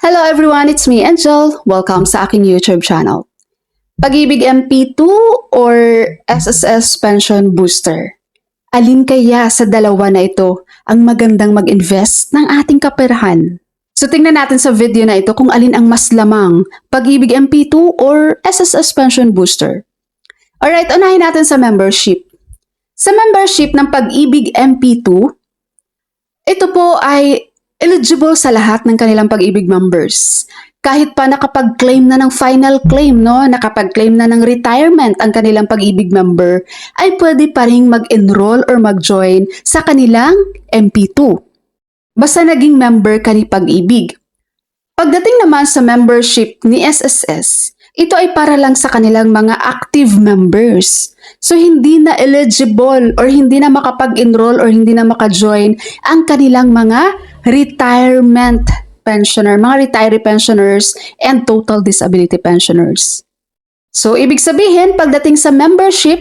Hello everyone, it's me, Angel. Welcome sa aking YouTube channel. Pag-ibig MP2 or SSS Pension Booster? Alin kaya sa dalawa na ito ang magandang mag-invest ng ating kaperahan? So tingnan natin sa video na ito kung alin ang mas lamang, Pag-ibig MP2 or SSS Pension Booster. Alright, unahin natin sa membership. Sa membership ng Pag-ibig MP2, ito po ay eligible sa lahat ng kanilang Pag-ibig members. Kahit pa nakapag-claim na ng final claim, nakapag-claim na ng retirement ang kanilang Pag-ibig member, ay pwede pa rin mag-enroll or mag-join sa kanilang MP2. Basta naging member ka ni Pag-ibig. Pagdating naman sa membership ni SSS, ito ay para lang sa kanilang mga active members. So hindi na eligible or hindi na makapag-enroll or hindi na maka-join ang kanilang mga retirement pensioner, mga retiree pensioners and total disability pensioners. So ibig sabihin, pagdating sa membership,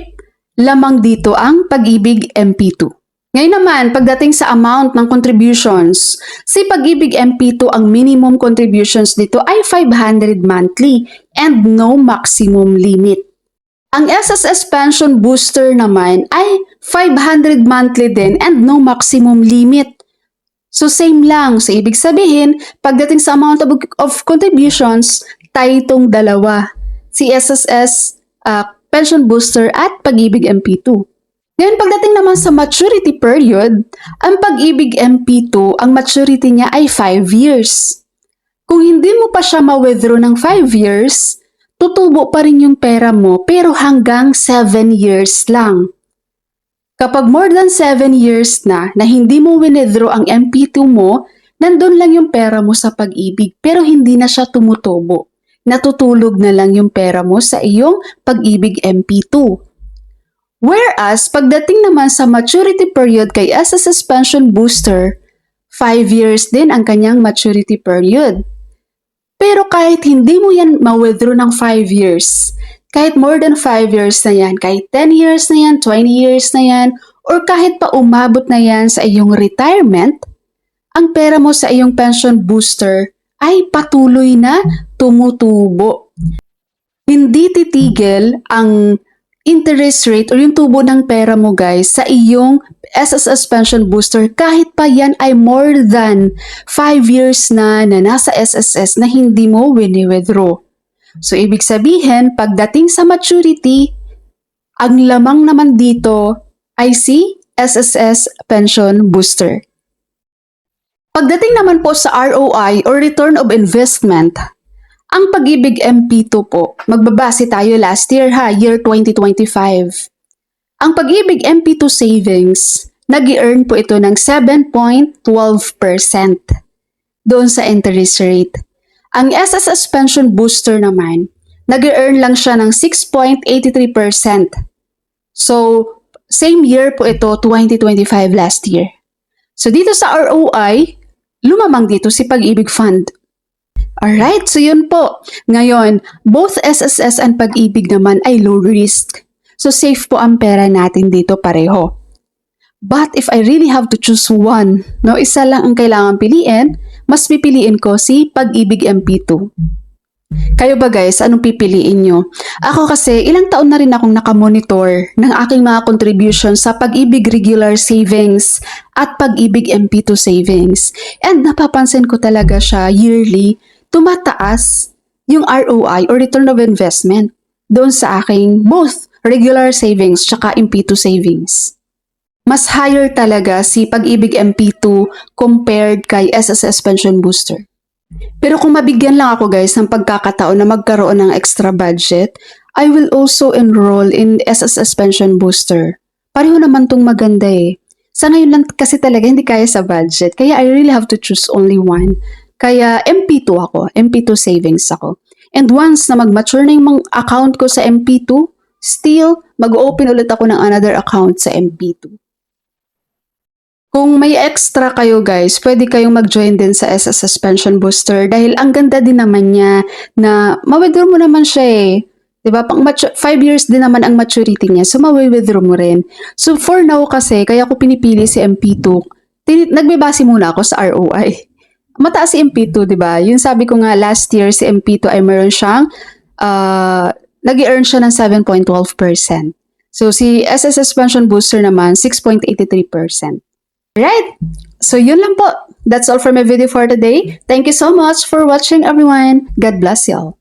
lamang dito ang Pag-ibig MP2. Ngayon naman, pagdating sa amount ng contributions, si Pag-ibig MP2 ang minimum contributions dito ay 500 monthly and no maximum limit. Ang SSS Pension Booster naman ay 500 monthly din and no maximum limit. So same lang. So ibig sabihin, pagdating sa amount of contributions, tayo itong dalawa. Si SSS Pension Booster at Pag-ibig MP2. Ngayon, pagdating naman sa maturity period, ang Pag-ibig MP2, ang maturity niya ay 5 years. Kung hindi mo pa siya ma-withdraw ng 5 years, tutubo pa rin yung pera mo pero hanggang 7 years lang. Kapag more than 7 years na hindi mo withdraw ang MP2 mo, nandun lang yung pera mo sa Pag-ibig pero hindi na siya tumutubo. Natutulog na lang yung pera mo sa iyong Pag-ibig MP2. Whereas, pagdating naman sa maturity period kay SSS Pension Booster, 5 years din ang kanyang maturity period. Pero kahit hindi mo yan ma-withdraw ng 5 years, kahit more than 5 years na yan, kahit 10 years na yan, 20 years na yan, or kahit pa umabot na yan sa iyong retirement, ang pera mo sa iyong pension booster ay patuloy na tumutubo. Hindi titigil ang interest rate o yung tubo ng pera mo guys sa iyong SSS Pension Booster kahit pa yan ay more than 5 years na nasa SSS na hindi mo wini-withdraw. So ibig sabihin, pagdating sa maturity, ang lamang naman dito ay si SSS Pension Booster. Pagdating naman po sa ROI or Return of Investment, ang Pag-ibig MP2 po, magbabase tayo last year year 2025. Ang Pag-ibig MP2 savings, nag-earn po ito ng 7.12% doon sa interest rate. Ang SSS Pension Booster naman, nag-earn lang siya ng 6.83%. So, same year po ito, 2025 last year. So, dito sa ROI, lumamang dito si Pag-ibig Fund. Alright, so yun po. Ngayon, both SSS and Pag-ibig naman ay low risk. So safe po ang pera natin dito pareho. But if I really have to choose one, isa lang ang kailangan piliin, mas pipiliin ko si Pag-ibig MP2. Kayo ba guys, anong pipiliin nyo? Ako kasi, ilang taon na rin akong nakamonitor ng aking mga contributions sa Pag-ibig Regular Savings at Pag-ibig MP2 Savings. And napapansin ko talaga siya yearly, tumataas yung ROI or Return of Investment doon sa aking both regular savings tsaka MP2 savings. Mas higher talaga si Pag-ibig MP2 compared kay SSS Pension Booster. Pero kung mabigyan lang ako guys ng pagkakataon na magkaroon ng extra budget, I will also enroll in SSS Pension Booster. Pareho naman tong maganda eh. Sa ngayon lang kasi talaga hindi kaya sa budget, kaya I really have to choose only one. Kaya MP2 ako, MP2 savings ako. And once na mag-mature na yung account ko sa MP2, still mag-open ulit ako ng another account sa MP2. Kung may extra kayo guys, pwede kayong mag-join din sa SSS Pension Booster dahil ang ganda din naman niya na ma-withdraw mo naman siya eh. Diba? 5 years din naman ang maturity niya, so ma-withdraw mo rin. So for now kasi, kaya ko pinipili si MP2, nagbebase muna ako sa ROI. mataas si MP2, di ba? Yung sabi ko nga last year si MP2 ay meron siyang nag-earn siya ng 7.12%. So si SSS Pension Booster naman 6.83%. Right? So yun lang po. That's all for my video for today. Thank you so much for watching everyone. God bless y'all.